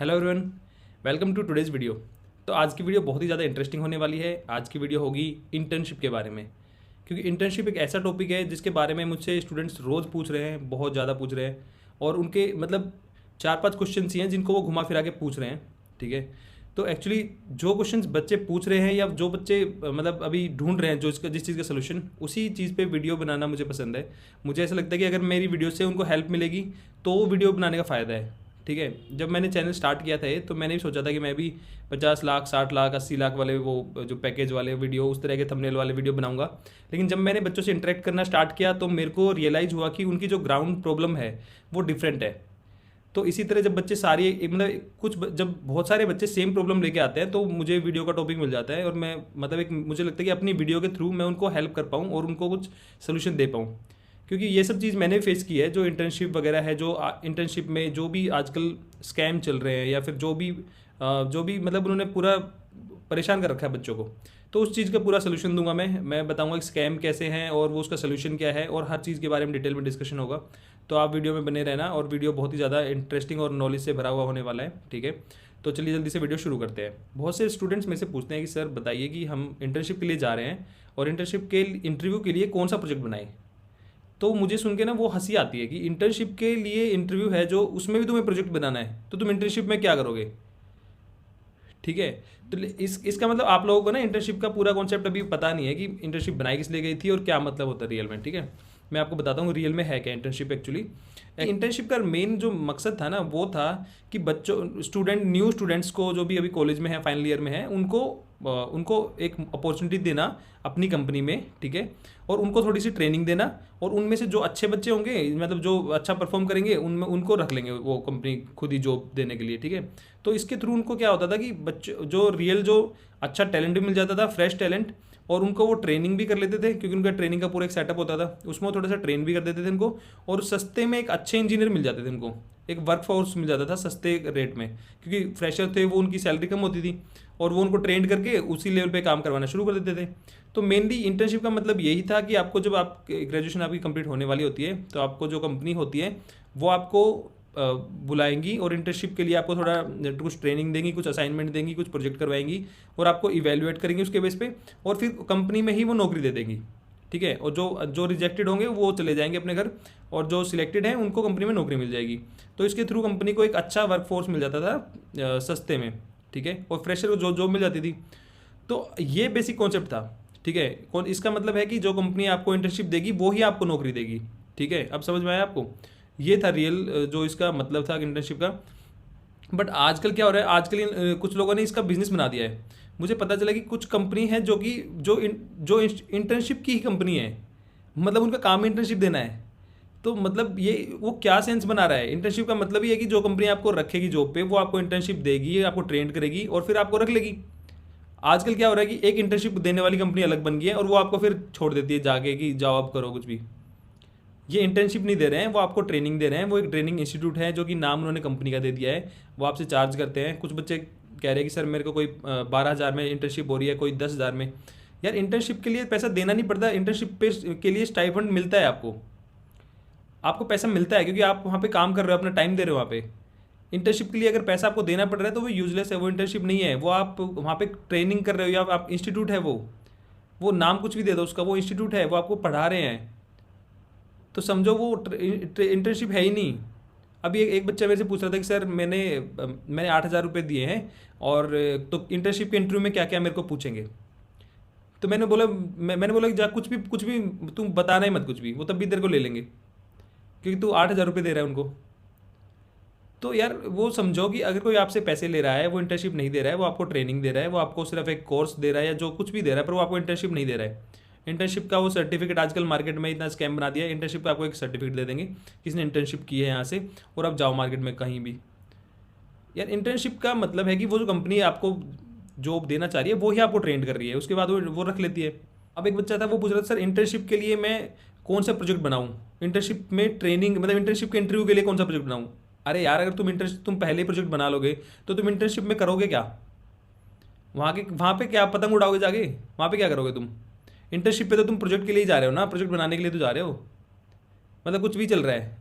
Hello everyone, welcome to today's video. तो आज की वीडियो बहुत ही ज़्यादा इंटरेस्टिंग होने वाली है। आज की वीडियो होगी इंटर्नशिप के बारे में, क्योंकि इंटर्नशिप एक ऐसा टॉपिक है जिसके बारे में मुझसे स्टूडेंट्स रोज़ पूछ रहे हैं, बहुत ज़्यादा पूछ रहे हैं। और उनके मतलब 4-5 क्वेश्चन ही हैं जिनको वो घुमा फिरा के पूछ रहे हैं। ठीक है, तो एक्चुअली जो क्वेश्चंस बच्चे पूछ रहे हैं या जो बच्चे मतलब अभी ढूंढ रहे हैं जो इसका जिस चीज़ का सोल्यूशन, उसी चीज़ पे वीडियो बनाना मुझे पसंद है। मुझे ऐसा लगता है कि अगर मेरी वीडियो से उनको हेल्प मिलेगी तो वो वीडियो बनाने का फ़ायदा है। ठीक है, जब मैंने चैनल स्टार्ट किया था तो मैंने भी सोचा था कि मैं भी 50 लाख 60 लाख 80 लाख वाले वो जो पैकेज वाले वीडियो, उस तरह के थंबनेल वाले वीडियो बनाऊंगा। लेकिन जब मैंने बच्चों से इंटरेक्ट करना स्टार्ट किया तो मेरे को रियलाइज़ हुआ कि उनकी जो ग्राउंड प्रॉब्लम है वो डिफरेंट है। तो इसी तरह जब बच्चे सारे मतलब जब बहुत सारे बच्चे सेम प्रॉब्लम लेके आते हैं तो मुझे वीडियो का टॉपिक मिल जाता है और मैं मतलब एक मुझे लगता है कि अपनी वीडियो के थ्रू मैं उनको हेल्प कर पाऊँ और उनको कुछ सोल्यूशन दे पाऊँ। क्योंकि ये सब चीज़ मैंने फेस की है, जो इंटर्नशिप वगैरह है, जो इंटर्नशिप में जो भी आजकल स्कैम चल रहे हैं या फिर जो भी मतलब उन्होंने पूरा परेशान कर रखा है बच्चों को। तो उस चीज़ का पूरा सोल्यूशन दूंगा मैं बताऊंगा कि स्कैम कैसे हैं और वो उसका सोल्यूशन क्या है, और हर चीज़ के बारे में डिटेल में डिस्कशन होगा। तो आप वीडियो में बने रहना, और वीडियो बहुत ही ज़्यादा इंटरेस्टिंग और नॉलेज से भरा हुआ होने वाला है। ठीक है, तो चलिए जल्दी से वीडियो शुरू करते हैं। बहुत से स्टूडेंट्स मेरे से पूछते हैं कि सर बताइए कि हम इंटर्नशिप के लिए जा रहे हैं और इंटर्नशिप के इंटरव्यू के लिए कौन सा प्रोजेक्ट बनाएं। तो मुझे सुन के ना वो हंसी आती है कि इंटर्नशिप के लिए इंटरव्यू है जो, उसमें भी तुम्हें प्रोजेक्ट बनाना है, तो तुम इंटर्नशिप में क्या करोगे। ठीक है, तो इसका मतलब आप लोगों को ना इंटर्नशिप का पूरा कॉन्सेप्ट अभी पता नहीं है कि इंटर्नशिप बनाई किस लिए गई थी और क्या मतलब होता है रियल में। ठीक है, मैं आपको बताता हूँ रियल में है क्या इंटर्नशिप। एक्चुअली इंटर्नशिप का मेन जो मकसद था ना वो था कि बच्चों न्यू स्टूडेंट्स को जो भी अभी कॉलेज में है, फाइनल ईयर में है, उनको एक अपॉर्चुनिटी देना अपनी कंपनी में। ठीक है, और उनको थोड़ी सी ट्रेनिंग देना, और उनमें से जो अच्छे बच्चे होंगे मतलब जो अच्छा परफॉर्म करेंगे उनमें उनको रख लेंगे वो कंपनी खुद ही जॉब देने के लिए। ठीक है, तो इसके थ्रू उनको क्या होता था कि बच्चे जो रियल जो अच्छा टैलेंट भी मिल जाता था, फ्रेश टैलेंट, और उनको वो ट्रेनिंग भी कर लेते थे क्योंकि उनका ट्रेनिंग का पूरा एक सेटअप होता था, उसमें वो थोड़ा सा ट्रेन भी कर देते थे उनको, और सस्ते में एक अच्छे इंजीनियर मिल जाते थे उनको, एक वर्क फोर्स मिल जाता था सस्ते रेट में, क्योंकि फ्रेशर थे वो, उनकी सैलरी कम होती थी और वो उनको ट्रेंड करके उसी लेवल पे काम करवाना शुरू कर देते थे। तो मेनली इंटर्नशिप का मतलब यही था कि आपको जब आप ग्रेजुएशन आपकी कंप्लीट होने वाली होती है तो आपको जो कंपनी होती है वो आपको बुलाएंगी और इंटर्नशिप के लिए आपको थोड़ा कुछ ट्रेनिंग देंगी, कुछ असाइनमेंट देंगी, कुछ प्रोजेक्ट करवाएंगी और आपको इवेल्युएट करेंगे उसके बेस पे, और फिर कंपनी में ही वो नौकरी दे देंगी। ठीक है, और जो जो रिजेक्टेड होंगे वो चले जाएंगे अपने घर, और जो सिलेक्टेड हैं उनको कंपनी में नौकरी मिल जाएगी। तो इसके थ्रू कंपनी को एक अच्छा वर्कफोर्स मिल जाता था सस्ते में। ठीक है, और फ्रेशर को जो जॉब मिल जाती थी। तो ये बेसिक कॉन्सेप्ट था। ठीक है, कौन इसका मतलब है कि जो कंपनी आपको इंटर्नशिप देगी वो ही आपको नौकरी देगी। ठीक है, अब समझ में आया आपको। ये था रियल जो इसका मतलब था इंटर्नशिप का। बट आजकल क्या हो रहा है, आजकल कुछ लोगों ने इसका बिजनेस बना दिया है। मुझे पता चला कि कुछ कंपनी है जो कि जो इंटर्नशिप की ही कंपनी है, मतलब उनका काम इंटर्नशिप देना है। तो मतलब ये वो क्या सेंस बना रहा है। इंटर्नशिप का मतलब ये है कि जो कंपनी आपको रखेगी जॉब पे वो आपको इंटर्नशिप देगी, आपको ट्रेंड करेगी और फिर आपको रख लेगी। आजकल क्या हो रहा है कि एक इंटर्नशिप देने वाली कंपनी अलग बन गई है और वो आपको फिर छोड़ देती है जाके कि जाओ आप करो कुछ भी। ये इंटर्नशिप नहीं दे रहे हैं, वो आपको ट्रेनिंग दे रहे हैं। वो एक ट्रेनिंग इंस्टीट्यूट है जो कि नाम उन्होंने कंपनी का दे दिया है, वो आपसे चार्ज करते हैं। कुछ बच्चे कह रहे हैं कि सर मेरे को कोई 12,000 में इंटर्नशिप हो रही है, कोई 10,000 में। यार इंटर्नशिप के लिए पैसा देना नहीं पड़ता, इंटर्नशिप पे के लिए स्टाइपेंड मिलता है आपको। आपको पैसा मिलता है क्योंकि आप वहाँ पे काम कर रहे हो, अपना टाइम दे रहे हो वहाँ पे। इंटर्नशिप के लिए अगर पैसा आपको देना पड़ रहा है तो वो यूजलेस है, वो इंटर्नशिप नहीं है। वो आप वहाँ पे ट्रेनिंग कर रहे हो, या आप इंस्टीट्यूट है वो नाम कुछ भी दे दो उसका, वो इंस्टीट्यूट है, वो आपको पढ़ा रहे हैं। तो समझो वो इंटर्नशिप है ही नहीं। अभी एक बच्चा मेरे से पूछ रहा था कि सर मैंने 8,000 रुपये दिए हैं, और तो इंटर्नशिप के इंटरव्यू में क्या क्या मेरे को पूछेंगे। तो मैंने बोला कि जा कुछ भी तुम बताना ही मत कुछ भी, वो तब भी तेरे को ले लेंगे क्योंकि तू 8,000 रुपये दे रहा है उनको। तो यार वो समझो कि अगर कोई आपसे पैसे ले रहा है, वो इंटर्नशिप नहीं दे रहा है, वो आपको ट्रेनिंग दे रहा है, वो आपको सिर्फ एक कोर्स दे रहा है या जो कुछ भी दे रहा है, पर वो आपको इंटर्नशिप नहीं दे रहा है। इंटर्नशिप का वो सर्टिफिकेट आजकल मार्केट में इतना स्कैम बना दिया है, इंटर्नशिप का आपको एक सर्टिफिकेट दे देंगे किसने इंटर्नशिप की है यहाँ से, और आप जाओ मार्केट में कहीं भी। यार इंटर्नशिप का मतलब है कि वो जो कंपनी आपको जॉब देना चाह रही है वो ही आपको ट्रेंड कर रही है, उसके बाद वो रख लेती है। अब एक बच्चा था वो पूछ रहा था सर इंटर्नशिप के लिए मैं कौन सा प्रोजेक्ट बनाऊँ, इंटर्नशिप में ट्रेनिंग मतलब इंटर्नशिप के इंटरव्यू के लिए कौन सा प्रोजेक्ट बनाऊँ। अरे यार अगर तुम पहले प्रोजेक्ट बना लोगे तो तुम इंटर्नशिप में करोगे क्या। वहाँ पे क्या पतंग उड़ाओगे जाके, वहाँ पे क्या करोगे तुम। इंटर्नशिप पे तो तुम प्रोजेक्ट के लिए ही जा रहे हो ना, प्रोजेक्ट बनाने के लिए तो जा रहे हो। मतलब कुछ भी चल रहा है।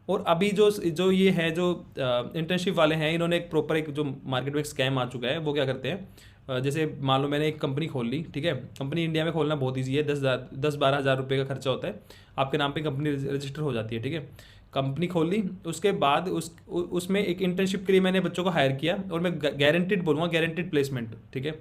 और अभी जो जो ये है जो इंटर्नशिप वाले हैं, इन्होंने एक प्रॉपर एक जो मार्केट में एक स्कैम आ चुका है, वो क्या करते हैं, जैसे मान लो मैंने एक कंपनी खोल ली, ठीक है। कंपनी इंडिया में खोलना बहुत ईजी है, 10-12 हज़ार रुपये का खर्चा होता है, आपके नाम पे कंपनी रजिस्टर हो जाती है, ठीक है। कंपनी खोल ली, उसके बाद उसमें एक इंटर्नशिप के लिए मैंने बच्चों को हायर किया, और मैं गारंटेड बोलूँगा, गारंटेड प्लेसमेंट, ठीक है।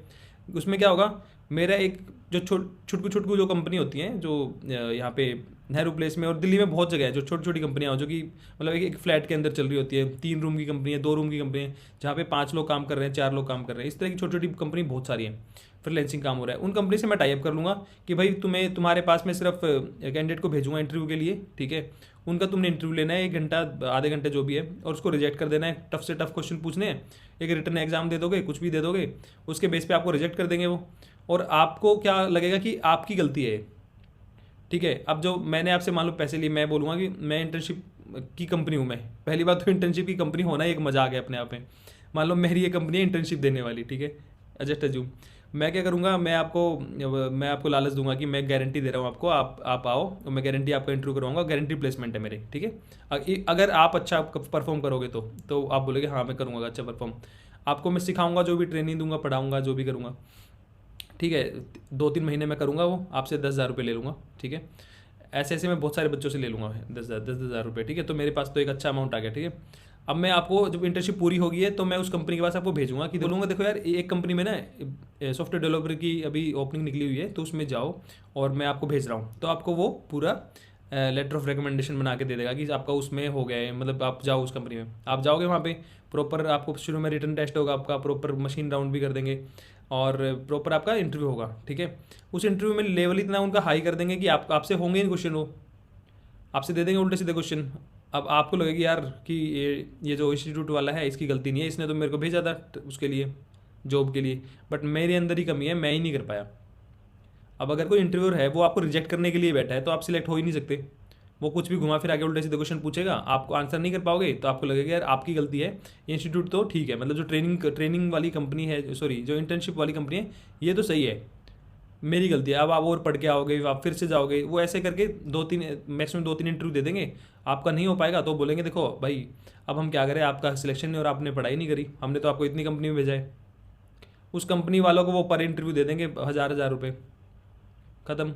उसमें क्या होगा, मेरा एक जो छुटकू छुटकू जो कंपनी होती हैं, जो यहाँ पे नेहरू प्लेस में और दिल्ली में बहुत जगह है, जो छोटी छोटी कंपनियाँ हो, जो कि मतलब एक फ्लैट के अंदर चल रही होती है, 3 रूम की कंपनी है, 2 रूम की कंपनी है, जहाँ पे 5 लोग काम कर रहे हैं, 4 लोग काम कर रहे हैं, इस तरह की छोटी छोटी कंपनी बहुत सारी हैं, फ्रीलांसिंग काम हो रहा है। उन कंपनी से मैं टाई अप कर लूँगा कि भाई तुम्हारे पास मैं सिर्फ कैंडिडेट को भेजूंगा इंटरव्यू के लिए, ठीक है। उनका तुमने इंटरव्यू लेना है, 1 घंटा आधे घंटे जो भी है, और उसको रिजेक्ट कर देना है। टफ से टफ क्वेश्चन पूछने हैं, एक रिटर्न एग्जाम दे दोगे, कुछ भी दे दोगे, उसके बेस पे आपको रिजेक्ट कर देंगे वो, और आपको क्या लगेगा कि आपकी गलती है, ठीक है। अब जो मैंने आपसे मान लो पैसे लिए, मैं बोलूँगा कि मैं इंटर्नशिप की कंपनी हूँ। मैं पहली बात तो इंटर्नशिप की कंपनी होना ही एक मजाक है अपने आप में। मान लो मेरी ये कंपनी है इंटर्नशिप देने वाली, ठीक है, जस्ट अज्यूम। मैं क्या करूँगा, मैं आपको लालच दूंगा कि मैं गारंटी दे रहा हूँ आपको, आप आओ और मैं गारंटी आपका इंटरव्यू करवाऊंगा, गारंटी प्लेसमेंट है मेरे, ठीक है। अगर आप अच्छा परफॉर्म करोगे तो आप बोलोगे हाँ मैं करूँगा अच्छा परफॉर्म, आपको मैं सिखाऊंगा, जो भी ट्रेनिंग दूंगा, पढ़ाऊंगा, जो भी करूँगा, ठीक है। 2-3 महीने में करूँगा, वो आपसे 10,000 रुपये ले लूँगा, ठीक है। ऐसे ऐसे मैं बहुत सारे बच्चों से ले लूँगा 10,000 रुपये, ठीक है। तो मेरे पास तो एक अच्छा अमाउंट आ गया, ठीक है। अब मैं आपको जब इंटर्नशिप पूरी होगी है, तो मैं उस कंपनी के पास आपको भेजूंगा कि बोलूँगा देखो यार, एक कंपनी में ना सॉफ्टवेयर डेवलपर की अभी ओपनिंग निकली हुई है, तो उसमें जाओ और मैं आपको भेज रहा हूँ। तो आपको वो पूरा लेटर ऑफ रिकमेंडेशन बना के दे देगा कि आपका उसमें हो गया है, मतलब आप जाओ उस कंपनी में, आप जाओगे वहाँ पे प्रॉपर आपको शुरू में रिटर्न टेस्ट होगा, आपका प्रॉपर मशीन राउंड भी कर देंगे, और प्रॉपर आपका इंटरव्यू होगा, ठीक है। उस इंटरव्यू में लेवल इतना उनका हाई कर देंगे कि आपसे होंगे इन क्वेश्चन, वो आपसे दे देंगे उल्टे सीधे क्वेश्चन। अब आपको लगेगी यार कि ये जो इंस्टीट्यूट वाला है इसकी गलती नहीं है, इसने तो मेरे को भेजा था उसके लिए, जॉब के लिए, बट मेरे अंदर ही कमी है, मैं ही नहीं कर पाया। अब अगर कोई इंटरव्यूअर है, वो आपको रिजेक्ट करने के लिए बैठा है, तो आप सिलेक्ट हो ही नहीं सकते। वो कुछ भी घुमा फिर आके उल्टे सीधे क्वेश्चन पूछेगा, आपको आंसर नहीं कर पाओगे, तो आपको लगेगा यार आपकी गलती है, ये इंस्टीट्यूट तो ठीक है, मतलब जो ट्रेनिंग वाली कंपनी है, सॉरी जो इंटर्नशिप वाली कंपनी है, ये तो सही है, मेरी गलती है। अब आप और पढ़ के आओगे, आप फिर से जाओगे, वो ऐसे करके 2-3 मैक्सिमम 2-3 इंटरव्यू दे देंगे, आपका नहीं हो पाएगा तो बोलेंगे देखो भाई अब हम क्या करें, आपका सिलेक्शन नहीं और आपने पढ़ाई नहीं करी, हमने तो आपको इतनी कंपनी में भेजा है। उस कंपनी वालों को वो पर इंटरव्यू दे देंगे 1,000 रुपये, ख़त्म,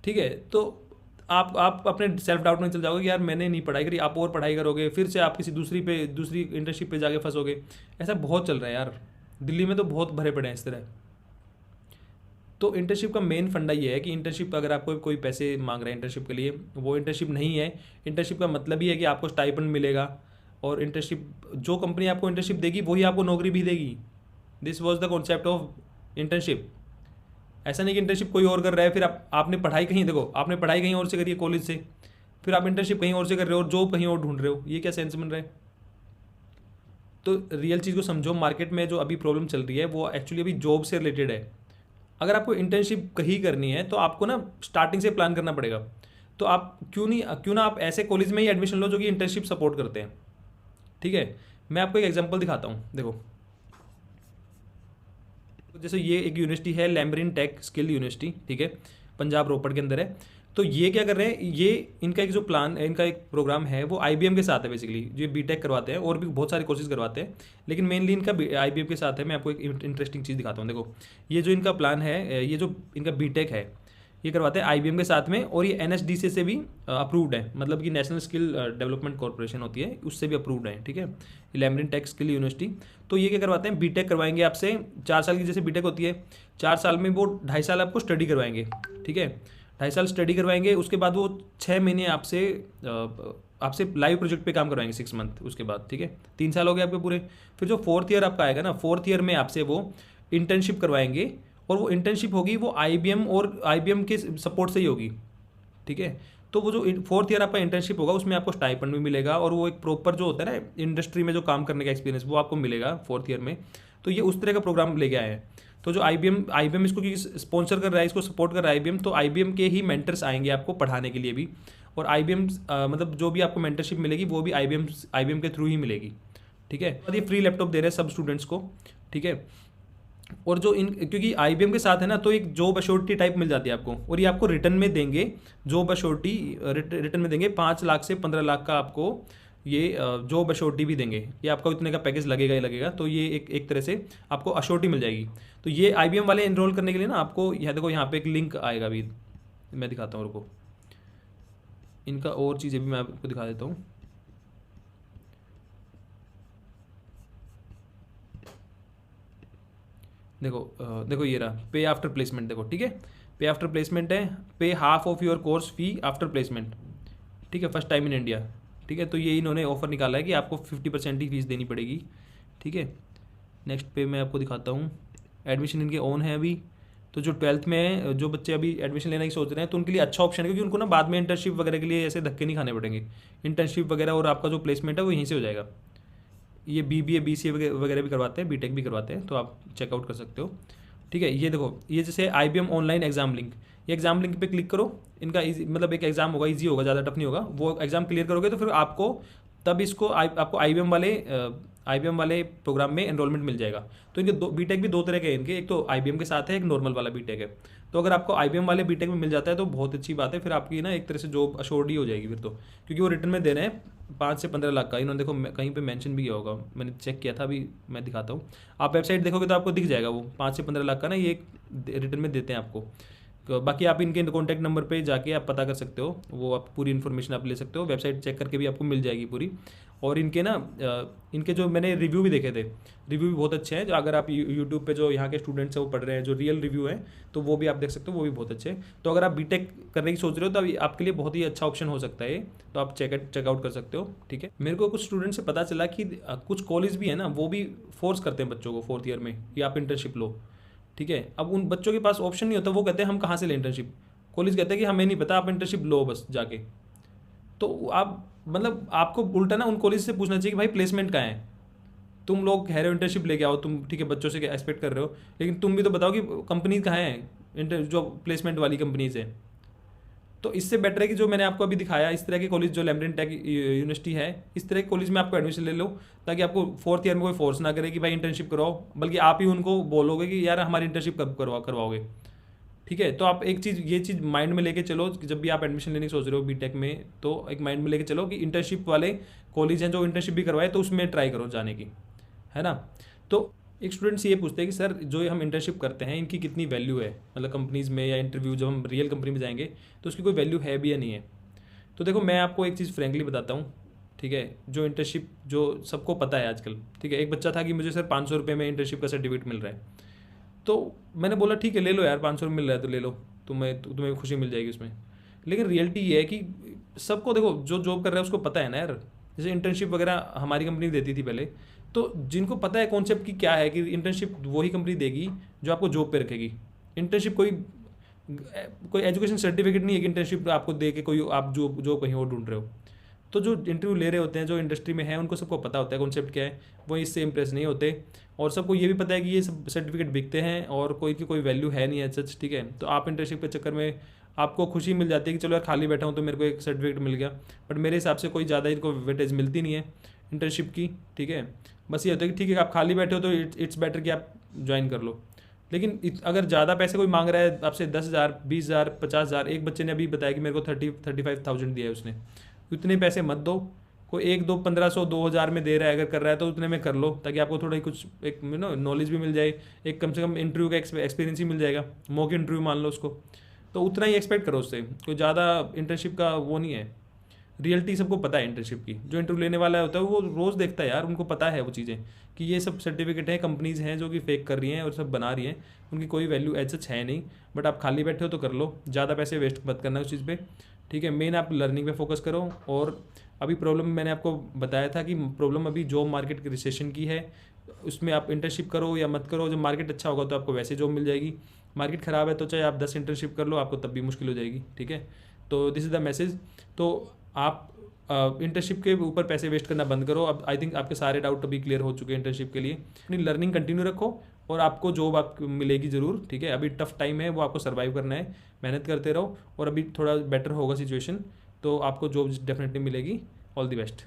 ठीक है। तो आप अपने सेल्फ डाउट में चल जाओगे कि यार मैंने नहीं पढ़ाई करी, आप और पढ़ाई करोगे, फिर से आप किसी दूसरी इंटर्नशिप पे जाके फंसोगे। ऐसा बहुत चल रहा है यार, दिल्ली में तो बहुत भरे पड़े हैं इस तरह। तो इंटर्नशिप का मेन फंडा ये है कि इंटर्नशिप अगर आपको कोई पैसे मांग रहा है इंटर्नशिप के लिए, वो इंटर्नशिप नहीं है। इंटर्नशिप का मतलब ही है कि आपको स्टाइपेंड मिलेगा, और इंटर्नशिप जो कंपनी आपको इंटर्नशिप देगी वही आपको नौकरी भी देगी। This was the concept of internship. ऐसा नहीं कि इंटर्नशिप कोई और कर रहा है, फिर आपने पढ़ाई कहीं, देखो आपने पढ़ाई कहीं और से करी है कॉलेज से, फिर आप इंटर्नशिप कहीं और से कर रहे हो और जॉब कहीं और ढूंढ रहे हो, ये क्या सेंस बन रहा है। तो रियल चीज़ को समझो, मार्केट में जो अभी प्रॉब्लम चल रही है वो एक्चुअली अभी जॉब से रिलेटेड है। अगर आपको इंटर्नशिप कहीं करनी है तो आपको ना स्टार्टिंग से प्लान करना पड़ेगा। तो आप क्यों ना आप ऐसे कॉलेज में ही एडमिशन लो जो कि इंटर्नशिप सपोर्ट करते हैं, ठीक है। मैं आपको एक एग्जांपल दिखाता हूँ, देखो जैसे ये एक यूनिवर्सिटी है, लैम्बरिन टेक स्किल यूनिवर्सिटी, ठीक है, पंजाब रोपड़ के अंदर है। तो ये क्या कर रहे हैं, ये इनका एक जो प्लान है, इनका एक प्रोग्राम है, वो आईबीएम के साथ है बेसिकली, जो बीटेक करवाते हैं और भी बहुत सारे कोर्सेज करवाते हैं, लेकिन मेनली इनका आईबीएम के साथ है। मैं आपको एक इंटरेस्टिंग चीज़ दिखाता हूँ, देखो ये जो इनका प्लान है, ये जो इनका बीटेक है, ये करवाते हैं आईबीएम के साथ में, और ये एनएसडीसी से भी अप्रूव्ड है, मतलब कि नेशनल स्किल डेवलपमेंट कॉर्पोरेशन होती है, उससे भी अप्रूव्ड है, ठीक है, लैम्बरिन टेक स्किल यूनिवर्सिटी। तो ये क्या करवाते हैं, बीटेक करवाएंगे आपसे 4 साल की, जैसे बीटेक होती है 4 साल में, वो 2.5 साल आपको स्टडी करवाएंगे, ठीक है, 2.5 साल स्टडी करवाएंगे। उसके बाद वो 6 महीने आपसे लाइव प्रोजेक्ट पे काम करवाएंगे 6 मंथ, उसके बाद, ठीक है, 3 साल हो गए आपके पूरे। फिर जो 4th ईयर आपका आएगा ना, 4th ईयर में आपसे वो इंटर्नशिप करवाएंगे, और वो इंटर्नशिप होगी वो आईबीएम और आईबीएम के सपोर्ट से ही होगी, ठीक है। तो वो जो 4th ईयर आपका इंटर्नशिप होगा, उसमें आपको स्टाइपेंड भी मिलेगा, और वो एक प्रॉपर जो होता है ना इंडस्ट्री में जो काम करने का एक्सपीरियंस, वो आपको मिलेगा 4th ईयर में। तो ये उस तरह का प्रोग्राम लेके आए हैं। तो जो आईबीएम इसको स्पॉन्सर कर रहा है, इसको सपोर्ट कर रहा है आईबीएम, तो आईबीएम के ही मेंटर्स आएंगे आपको पढ़ाने के लिए भी, और आईबीएम मतलब जो भी आपको मेंटरशिप मिलेगी वो भी आईबीएम के थ्रू ही मिलेगी, ठीक है। ये फ्री लैपटॉप दे रहे हैं सब स्टूडेंट्स को, ठीक है। और जो इन क्योंकि IBM के साथ है ना, तो एक जॉब अश्योरिटी टाइप मिल जाती है आपको, और ये आपको रिटर्न में देंगे, जॉब अश्योरिटी रिटर्न में देंगे 5 लाख से 15 लाख का आपको ये जॉब अश्योरिटी भी देंगे। ये आपका इतने का पैकेज लगेगा ही लगेगा, तो ये एक तरह से आपको अश्योरिटी मिल जाएगी। तो ये IBM वाले एनरोल करने के लिए ना आपको यहाँ देखो, यहाँ पे एक लिंक आएगा, अभी मैं दिखाता हूँ, रुको, इनका और चीज़ें भी मैं आपको दिखा देता हूँ। देखो ये रहा पे आफ्टर प्लेसमेंट, देखो ठीक है, पे आफ्टर प्लेसमेंट है, पे half of your course fee after placement, ठीक है, फर्स्ट टाइम इन इंडिया, ठीक है। तो ये इन्होंने ऑफर निकाला है कि आपको 50% ही फीस देनी पड़ेगी, ठीक है। नेक्स्ट पे मैं आपको दिखाता हूँ, एडमिशन इनके ऑन है अभी। तो जो 12th में है, जो बच्चे अभी एडमिशन लेना की सोच रहे हैं, तो उनके लिए अच्छा ऑप्शन है, क्योंकि उनको ना बाद में इंटर्नशिप वगैरह के लिए ऐसे धक्के नहीं खाने पड़ेंगे। इंटर्नशिप वगैरह और आपका जो प्लेसमेंट है वो यहीं से हो जाएगा। ये BBA BCA वगैरह भी करवाते हैं, B.Tech भी करवाते हैं, तो आप चेकआउट कर सकते हो, ठीक है। ये देखो, ये जैसे IBM ऑनलाइन एग्जाम लिंक, ये एग्जाम लिंक पे क्लिक करो, इनका इजी, मतलब एक एग्जाम होगा, इजी होगा, ज़्यादा टफ नहीं होगा। वो एग्जाम क्लियर करोगे तो फिर आपको तब इसको आपको IBM वाले प्रोग्राम में एनरोलमेंट मिल जाएगा। तो इनके B.Tech भी 2 तरह के हैं इनके, एक तो IBM के साथ है, एक नॉर्मल वाला B.Tech है। तो अगर आपको IBM वाले B.Tech में मिल जाता है तो बहुत अच्छी बात है, फिर आपकी ना एक तरह से जॉब अश्योर्ड ही हो जाएगी फिर तो, क्योंकि वो रिटर्न में दे रहे हैं 5 से 15 लाख का। इन्होंने देखो कहीं पे मेंशन भी किया होगा, मैंने चेक किया था, अभी मैं दिखाता हूँ। आप वेबसाइट देखोगे तो आपको दिख जाएगा, वो 5 से 15 लाख का ना ये रिटर्न में देते हैं आपको। बाकी आप इनके कॉन्टैक्ट नंबर पे जाके आप पता कर सकते हो, वो आप पूरी इन्फॉर्मेशन आप ले सकते हो, वेबसाइट चेक करके भी आपको मिल जाएगी पूरी। और इनके ना इनके जो मैंने रिव्यू भी देखे थे, रिव्यू भी बहुत अच्छे हैं। जो अगर आप यूट्यूब पे जो यहाँ के स्टूडेंट्स हैं वो पढ़ रहे हैं, जो रियल रिव्यू हैं, तो वो भी आप देख सकते हो, वो भी बहुत अच्छे हैं। तो अगर आप B.Tech करने की सोच रहे हो तो अभी आपके लिए बहुत ही अच्छा ऑप्शन हो सकता है, तो आप चेकआउट कर सकते हो, ठीक है। मेरे को कुछ स्टूडेंट से पता चला कि कुछ कॉलेज भी है ना, वो भी फोर्स करते हैं बच्चों को 4th ईयर में कि आप इंटर्नशिप लो, ठीक है। अब उन बच्चों के पास ऑप्शन नहीं होता, वो कहते हैं हम कहाँ से लें इंटर्नशिप, कॉलेज कहते हैं कि हमें नहीं पता, आप इंटर्नशिप लो बस जाके। तो आप मतलब आपको उल्टा ना उन कॉलेज से पूछना चाहिए कि भाई प्लेसमेंट कहाँ है, तुम लोग कह रहे हो इंटर्नशिप लेके आओ, तुम ठीक है बच्चों से एक्सपेक्ट कर रहे हो, लेकिन तुम भी तो बताओ कि कंपनी कहाँ है, जो प्लेसमेंट वाली कंपनीज है। तो इससे बेटर है कि जो मैंने आपको अभी दिखाया, इस तरह के कॉलेज जो लेमरन टेक यूनिवर्सिटी है, इस तरह के कॉलेज में आपको एडमिशन ले लो, ताकि आपको 4th ईयर में कोई फोर्स ना करे कि भाई इंटर्नशिप कराओ, बल्कि आप ही उनको बोलोगे कि यार हमारी इंटर्नशिप कब करवाओगे, ठीक है। तो आप एक चीज़, ये चीज़ माइंड में लेके चलो कि जब भी आप एडमिशन लेने की सोच रहे हो B.Tech में, तो एक माइंड में लेके चलो कि इंटर्नशिप वाले कॉलेज हैं जो इंटर्नशिप भी करवाए, तो उसमें ट्राई करो जाने की, है ना। तो एक स्टूडेंट से ये पूछते हैं कि सर जो ये हम इंटर्नशिप करते हैं इनकी कितनी वैल्यू है, मतलब कंपनीज़ में या इंटरव्यू जब हम रियल कंपनी में जाएंगे तो उसकी कोई वैल्यू है भी या नहीं है। तो देखो मैं आपको एक चीज़ फ्रेंकली बताता हूँ, ठीक है। जो इंटर्नशिप जो सबको पता है आजकल, ठीक है, एक बच्चा था कि मुझे सर 500 रुपये में इंटर्नशिप का सर्टिफिकेट मिल रहा है, तो मैंने बोला ठीक है ले लो यार, 500 मिल रहा है तो ले लो, तुम्हें खुशी मिल जाएगी उसमें। लेकिन रियलिटी ये है कि सबको देखो, जो जॉब कर रहा है उसको पता है ना यार, जैसे इंटर्नशिप वगैरह हमारी कंपनी देती थी पहले, तो जिनको पता है कॉन्सेप्ट की क्या है कि इंटर्नशिप वही कंपनी देगी जो आपको जॉब पे रखेगी। इंटर्नशिप कोई एजुकेशन सर्टिफिकेट नहीं है कि इंटर्नशिप आपको दे के कोई आप जो कहीं और ढूंढ रहे हो। तो जो इंटरव्यू ले रहे होते हैं, जो इंडस्ट्री में है, उनको सबको पता होता है कॉन्सेप्ट क्या है, वो इससे इंप्रेस नहीं होते। और सबको ये भी पता है कि ये सब सर्टिफिकेट बिकते हैं और कोई वैल्यू है नहीं है सच, ठीक है। तो आप इंटर्नशिप के चक्कर में आपको खुशी मिल जाती है कि चलो यार खाली बैठा हूँ तो मेरे को एक सर्टिफिकेट मिल गया, बट मेरे हिसाब से कोई ज़्यादा इनको वेटेज मिलती नहीं है इंटर्नशिप की, ठीक है। बस ये होता है कि ठीक है आप खाली बैठे हो तो इट्स बेटर कि आप ज्वाइन कर लो। लेकिन अगर ज़्यादा पैसे कोई मांग रहा है आपसे 10,000 20,000 50,000, एक बच्चे ने अभी बताया कि मेरे को 35,000 दिया है उसने, इतने पैसे मत दो। कोई 1 2 1500 2,000 में दे रहा है, अगर कर रहा है तो उतने में कर लो, ताकि आपको थोड़ा कुछ एक नॉलेज भी मिल जाए, एक कम से कम इंटरव्यू का एक्सपीरियंस ही मिल जाएगा, मॉक इंटरव्यू मान लो उसको, तो उतना ही एक्सपेक्ट करो उससे। कोई ज़्यादा इंटर्नशिप का वो नहीं है, रियलिटी सबको पता है इंटर्नशिप की। जो इंटरव्यू लेने वाला होता है वो रोज़ देखता है यार, उनको पता है वो चीज़ें कि ये सब सर्टिफिकेट है, कंपनीज़ हैं जो कि फेक कर रही हैं और सब बना रही हैं, उनकी कोई वैल्यू एज सच है नहीं। बट आप खाली बैठे हो तो कर लो, ज़्यादा पैसे वेस्ट मत करना उस चीज़ पे, ठीक है। मेन आप लर्निंग पे फोकस करो। और अभी प्रॉब्लम मैंने आपको बताया था कि प्रॉब्लम अभी जॉब मार्केट की रिसेशन की है, उसमें आप इंटर्नशिप करो या मत करो, जब मार्केट अच्छा होगा तो आपको वैसे जॉब मिल जाएगी, मार्केट ख़राब है तो चाहे आप 10 इंटर्नशिप कर लो आपको तब भी मुश्किल हो जाएगी, ठीक है। तो दिस इज़ द मैसेज। तो आप इंटर्नशिप के ऊपर पैसे वेस्ट करना बंद करो। अब आई थिंक आपके सारे डाउट अभी क्लियर हो चुके हैं इंटर्नशिप के लिए। अपनी लर्निंग कंटिन्यू रखो और आपको जॉब आपको मिलेगी ज़रूर, ठीक है। अभी टफ टाइम है, वो आपको सर्वाइव करना है, मेहनत करते रहो और अभी थोड़ा बेटर होगा सिचुएशन तो आपको जॉब डेफिनेटली मिलेगी। All the best.